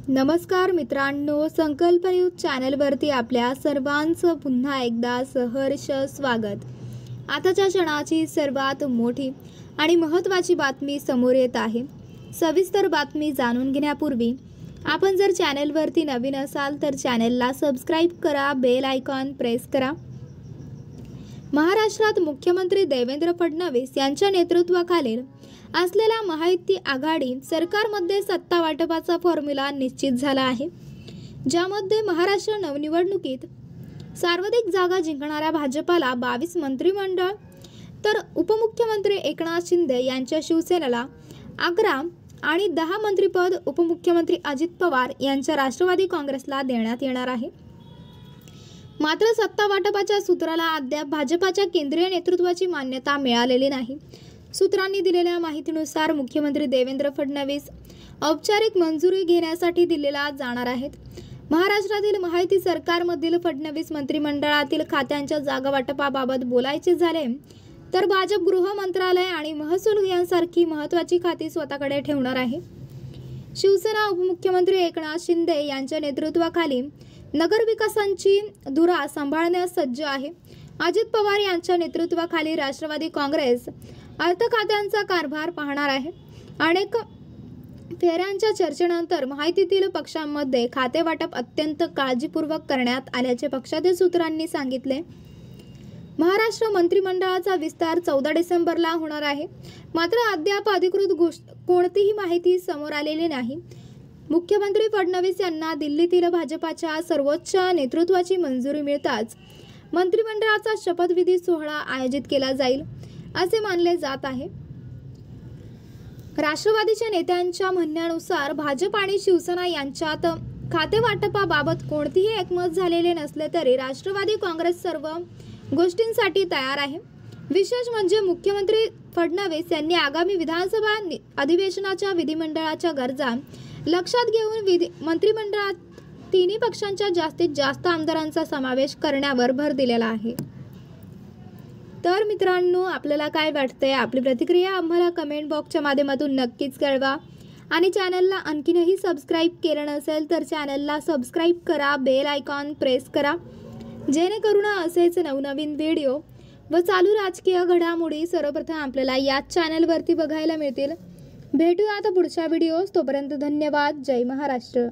नमस्कार मित्रांनो, संकल्प न्यूज चॅनलवरती आपल्या सर्वांचं पुन्हा एकदा सहर्ष स्वागत। आताच्या क्षणाची सर्वात मोठी आणि महत्त्वाची बातमी समोर येत आहे। सविस्तर बातमी जाणून घेण्यापूर्वी आपण जर चॅनलवरती नवीन असाल तर चॅनलला सबस्क्राइब करा, बेल आयकॉन प्रेस करा। महाराष्ट्रात मुख्यमंत्री देवेंद्र फडणवीस यांच्या नेतृत्वाखालील असलेल्या महायुती आघाडी सरकारमध्ये सत्ता वाटपाचा फॉर्म्युला निश्चित झाला आहे, ज्यामध्ये महाराष्ट्र नवनिवडणुकीत सर्वाधिक जागा जिंकणाऱ्या भाजपाला 22 मंत्रिमंडळ तर उपमुख्यमंत्री एकनाथ शिंदे यांच्या शिवसेनेला 11 आणि 10 मंत्रिपद उपमुख्यमंत्री अजित पवार यांच्या राष्ट्रवादी काँग्रेसला देण्यात येणार आहे। मात्र सत्ता वाटपाच्या सूत्राला अद्याप भाजपाच्या केंद्रीय नेतृत्वाची मान्यता मिळालेली नाही। सूत्रांनी दिलेल्या माहितीनुसार मुख्यमंत्री देवेंद्र फडणवीस औपचारिक मंजुरी घेण्यासाठी दिल्लीला जाणार आहेत। महाराष्ट्रातील महायुती सरकारमधील फडणवीस मंत्रिमंडळातील खात्यांच्या जागा वाटपाबाबत बोलायचे झाले तर भाजप गृह मंत्रालय आणि महसूल यांसारखी महत्त्वाची खाती स्वतःकडे ठेवणार आहे। शिवसेना उपमुख्यमंत्री एकनाथ शिंदे यांच्या नेतृत्वाखाली नगर विकासाची धुरा सांभाळण्यास सज्ज आहे। अजित पवार यांच्या नेतृत्वाखाली राष्ट्रवादी काँग्रेस अर्थ खात्यांचा कारभार पाहणार आहे। अनेक फेऱ्यांच्या चर्चेनंतर महायुतीतील पक्षांमध्ये खाते वाटप अत्यंत काळजीपूर्वक करण्यात आल्याचे पक्षातील सूत्रांनी सांगितले। महाराष्ट्र मंत्रिमंडळाचा विस्तार 14 डिसेंबरला होणार आहे, मात्र अद्याप अधिकृत कोणतीही माहिती समोर आलेली नाही। मुख्यमंत्री फडणवीस यांना दिल्लीतील भाजपाच्या सर्वोच्च नेतृत्वाची मंजुरी मिळताच मंत्रिमंडळाचा शपथविधी सोहळा आयोजित केला जाईल असे मानले जात आहे। राष्ट्रवादीच्या नेत्यांच्या म्हणण्यानुसार भाजप आणि शिवसेना यांच्यात खाते वाटपाबाबत कोणतेही एकमत झालेले नसले तरी राष्ट्रवादी काँग्रेस सर्व गोष्टींसाठी तयार आहे। विशेष म्हणजे मुख्यमंत्री फडणवीस यांनी आगामी विधानसभा अधिवेशनाच्या विधिमंडळाच्या गरजा लक्षात घेऊन मंत्रिमंडळात तिन्ही पक्षांच्या जास्तीत जास्त आमदारांचा समावेश करण्यावर भर दिलेला आहे। तर मित्रांनो, आपल्याला काय वाटतंय? आपली प्रतिक्रिया आम्हाला कमेंट बॉक्सच्या माध्यमातून नक्कीच कळवा आणि चॅनलला आणखीनही सबस्क्राइब केलं नसेल तर चॅनलला सबस्क्राइब करा, बेल आयकॉन प्रेस करा, जेणेकरून असेच नवनवीन व्हिडिओ व चालू राजकीय घडामोडी सर्वप्रथम आपल्याला याच चॅनलवरती बघायला मिळतील। भेटूया आता पुढच्या व्हिडिओज, तोपर्यंत धन्यवाद। जय महाराष्ट्र।